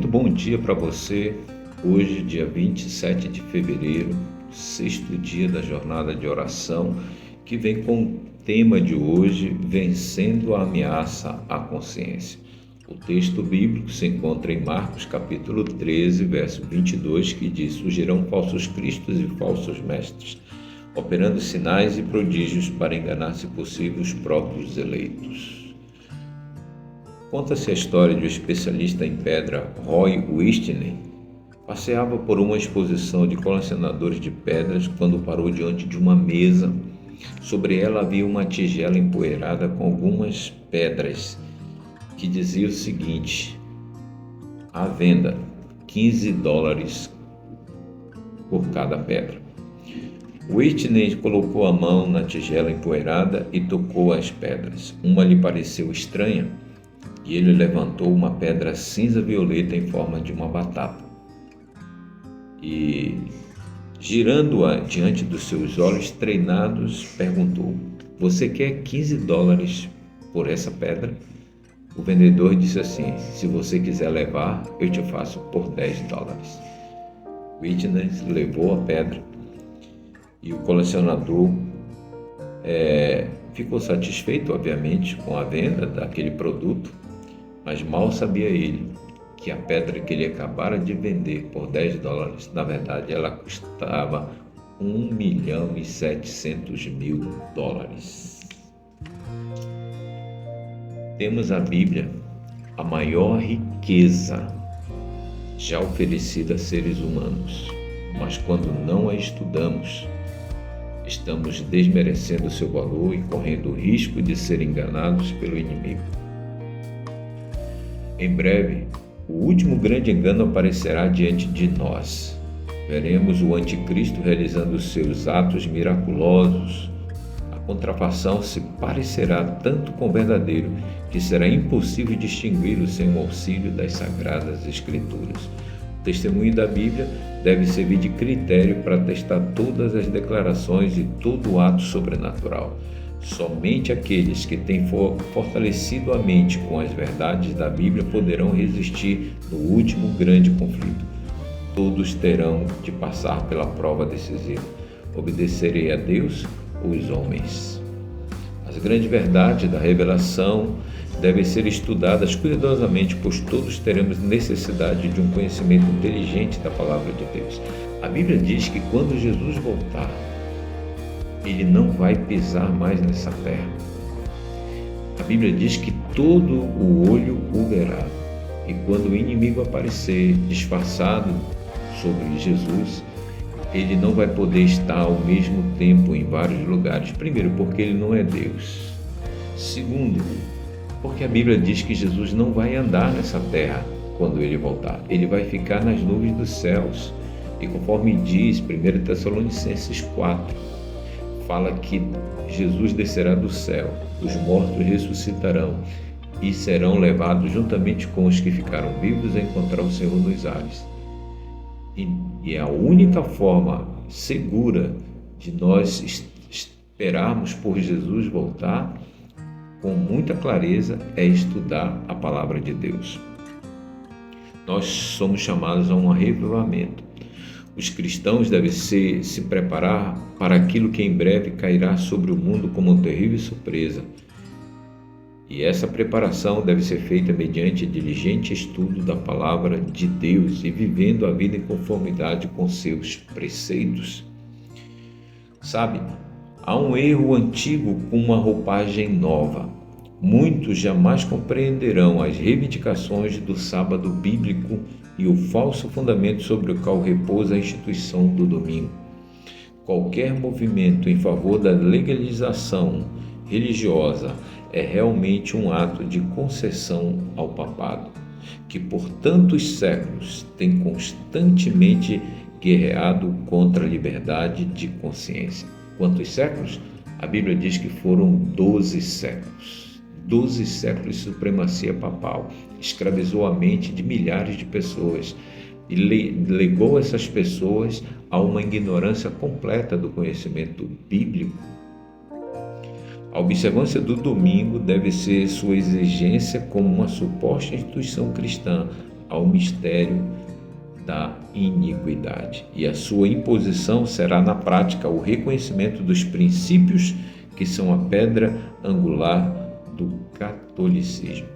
Muito bom dia para você. Hoje, dia 27 de fevereiro, sexto dia da jornada de oração, que vem com o tema de hoje, Vencendo a Ameaça à Consciência. O texto bíblico se encontra em Marcos capítulo 13, verso 22, que diz: surgirão falsos cristos e falsos mestres, operando sinais e prodígios para enganar, se possível, os próprios eleitos. Conta-se a história de um especialista em pedra, Roy Whitney. Passeava por uma exposição de colecionadores de pedras quando parou diante de uma mesa. Sobre ela havia uma tigela empoeirada com algumas pedras, que dizia o seguinte: à venda, $15 por cada pedra. Whitney colocou a mão na tigela empoeirada e tocou as pedras. Uma lhe pareceu estranha e ele levantou uma pedra cinza-violeta em forma de uma batata e, girando-a diante dos seus olhos treinados, perguntou: você quer $15 por essa pedra? O vendedor disse assim: se você quiser levar, eu te faço por $10. Whitney levou a pedra e o colecionador ficou satisfeito, obviamente, com a venda daquele produto, mas mal sabia ele que a pedra que ele acabara de vender por $10, na verdade, ela custava $1.700.000. Temos a Bíblia, a maior riqueza já oferecida a seres humanos, mas quando não a estudamos, estamos desmerecendo seu valor e correndo o risco de ser enganados pelo inimigo. Em breve, o último grande engano aparecerá diante de nós. Veremos o anticristo realizando seus atos miraculosos. A contrafação se parecerá tanto com o verdadeiro que será impossível distingui-lo sem o auxílio das Sagradas Escrituras. O testemunho da Bíblia deve servir de critério para testar todas as declarações e todo o ato sobrenatural. Somente aqueles que têm fortalecido a mente com as verdades da Bíblia poderão resistir no último grande conflito. Todos terão de passar pela prova decisiva: obedecerei a Deus ou os homens? As grandes verdades da revelação devem ser estudadas cuidadosamente, pois todos teremos necessidade de um conhecimento inteligente da palavra de Deus. A Bíblia diz que quando Jesus voltar, ele não vai pisar mais nessa terra. A Bíblia diz que todo o olho o verá. E quando o inimigo aparecer disfarçado sobre Jesus, ele não vai poder estar ao mesmo tempo em vários lugares. Primeiro, porque ele não é Deus. Segundo, porque a Bíblia diz que Jesus não vai andar nessa terra quando ele voltar. Ele vai ficar nas nuvens dos céus. E conforme diz 1 Tessalonicenses 4, fala que Jesus descerá do céu, os mortos ressuscitarão e serão levados juntamente com os que ficaram vivos a encontrar o Senhor nos ares. E a única forma segura de nós esperarmos por Jesus voltar com muita clareza é estudar a palavra de Deus. Nós somos chamados a um arrependimento. Os cristãos devem se preparar para aquilo que em breve cairá sobre o mundo como uma terrível surpresa. E essa preparação deve ser feita mediante diligente estudo da palavra de Deus e vivendo a vida em conformidade com seus preceitos. Sabe, há um erro antigo com uma roupagem nova. Muitos jamais compreenderão as reivindicações do sábado bíblico e o falso fundamento sobre o qual repousa a instituição do domingo. Qualquer movimento em favor da legalização religiosa é realmente um ato de concessão ao papado, que por tantos séculos tem constantemente guerreado contra a liberdade de consciência. Quantos séculos? A Bíblia diz que foram 12 séculos. 12 séculos de supremacia papal, escravizou a mente de milhares de pessoas e legou essas pessoas a uma ignorância completa do conhecimento bíblico. A observância do domingo deve ser sua exigência como uma suposta instituição cristã, ao mistério da iniquidade. E a sua imposição será, na prática, o reconhecimento dos princípios que são a pedra angular do catolicismo.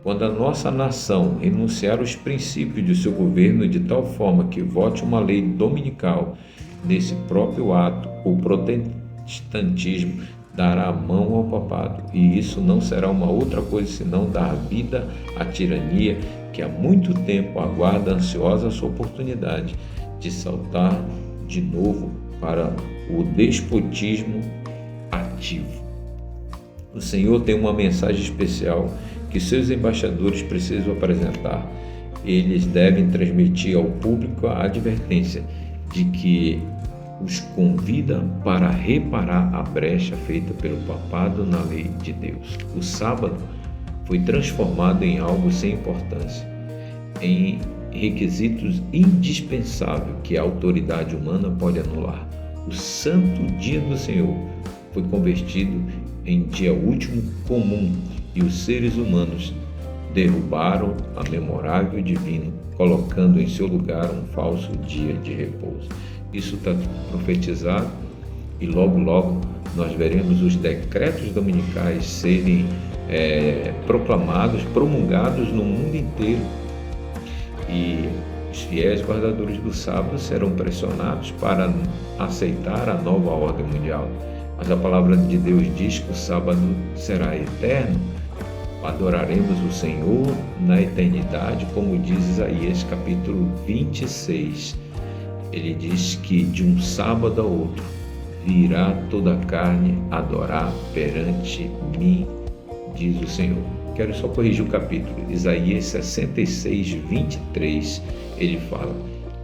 Quando a nossa nação renunciar aos princípios de seu governo de tal forma que vote uma lei dominical, nesse próprio ato, o protestantismo dará a mão ao papado, e isso não será uma outra coisa senão dar vida à tirania que há muito tempo aguarda ansiosa a sua oportunidade de saltar de novo para o despotismo ativo. O Senhor tem uma mensagem especial que seus embaixadores precisam apresentar. Eles devem transmitir ao público a advertência de que os convida para reparar a brecha feita pelo papado na lei de Deus. O sábado foi transformado em algo sem importância, em requisitos indispensáveis que a autoridade humana pode anular. O santo dia do Senhor foi convertido em dia último comum e os seres humanos derrubaram a memorável divino, colocando em seu lugar um falso dia de repouso. Isso está profetizado e logo nós veremos os decretos dominicais serem proclamados, promulgados no mundo inteiro, e os fiéis guardadores do sábado serão pressionados para aceitar a nova ordem mundial. Mas a palavra de Deus diz que o sábado será eterno. Adoraremos o Senhor na eternidade, como diz Isaías capítulo 26. Ele diz que de um sábado a outro virá toda a carne adorar perante mim, diz o Senhor. Quero só corrigir o capítulo. Isaías 66, 23, ele fala: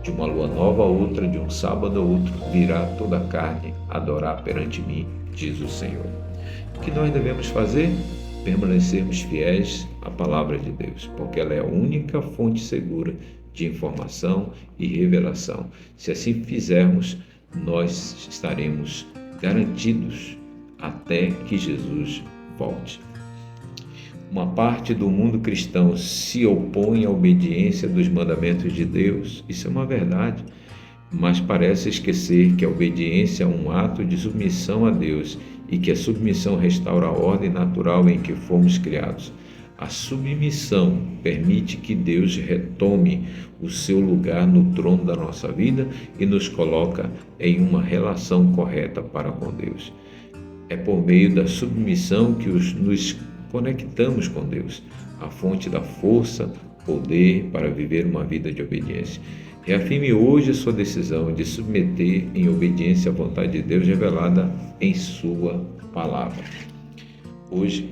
de uma lua nova a outra, de um sábado a outro, virá toda a carne adorar perante mim, diz o Senhor. O que nós devemos fazer? Permanecermos fiéis à palavra de Deus, porque ela é a única fonte segura de informação e revelação. Se assim fizermos, nós estaremos garantidos até que Jesus volte. Uma parte do mundo cristão se opõe à obediência dos mandamentos de Deus. Isso é uma verdade, mas parece esquecer que a obediência é um ato de submissão a Deus e que a submissão restaura a ordem natural em que fomos criados. A submissão permite que Deus retome o seu lugar no trono da nossa vida e nos coloca em uma relação correta para com Deus. É por meio da submissão que nos conectamos com Deus, a fonte da força, poder para viver uma vida de obediência. Reafirme hoje a sua decisão de submeter em obediência à vontade de Deus revelada em sua palavra. Hoje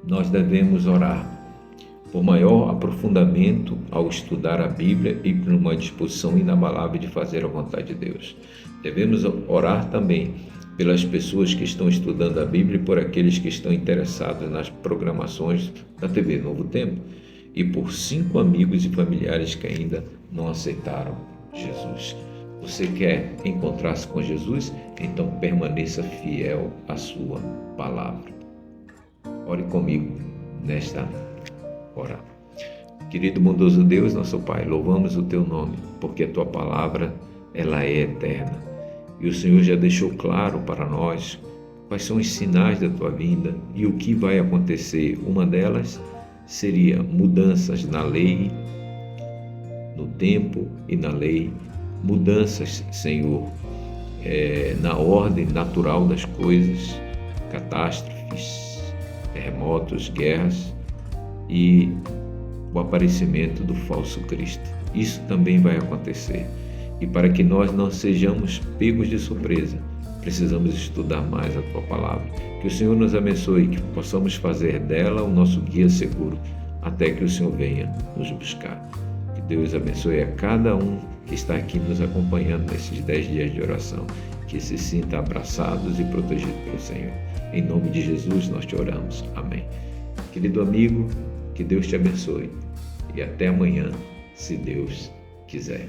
nós devemos orar por maior aprofundamento ao estudar a Bíblia e por uma disposição inabalável de fazer a vontade de Deus. Devemos orar também pelas pessoas que estão estudando a Bíblia e por aqueles que estão interessados nas programações da TV Novo Tempo e por 5 amigos e familiares que ainda não aceitaram Jesus. Você quer encontrar-se com Jesus? Então permaneça fiel à sua palavra. Ore comigo nesta hora. Querido bondoso Deus, nosso Pai, louvamos o Teu nome, porque a Tua palavra ela é eterna. E o Senhor já deixou claro para nós quais são os sinais da Tua vinda e o que vai acontecer. Uma delas seria mudanças na lei, no tempo e na lei. Mudanças, Senhor, na ordem natural das coisas, catástrofes, terremotos, guerras e o aparecimento do falso Cristo. Isso também vai acontecer. E para que nós não sejamos pegos de surpresa, precisamos estudar mais a Tua palavra. Que o Senhor nos abençoe e que possamos fazer dela o nosso guia seguro até que o Senhor venha nos buscar. Que Deus abençoe a cada um que está aqui nos acompanhando nesses 10 dias de oração. Que se sinta abraçados e protegidos pelo Senhor. Em nome de Jesus nós te oramos. Amém. Querido amigo, que Deus te abençoe. E até amanhã, se Deus quiser.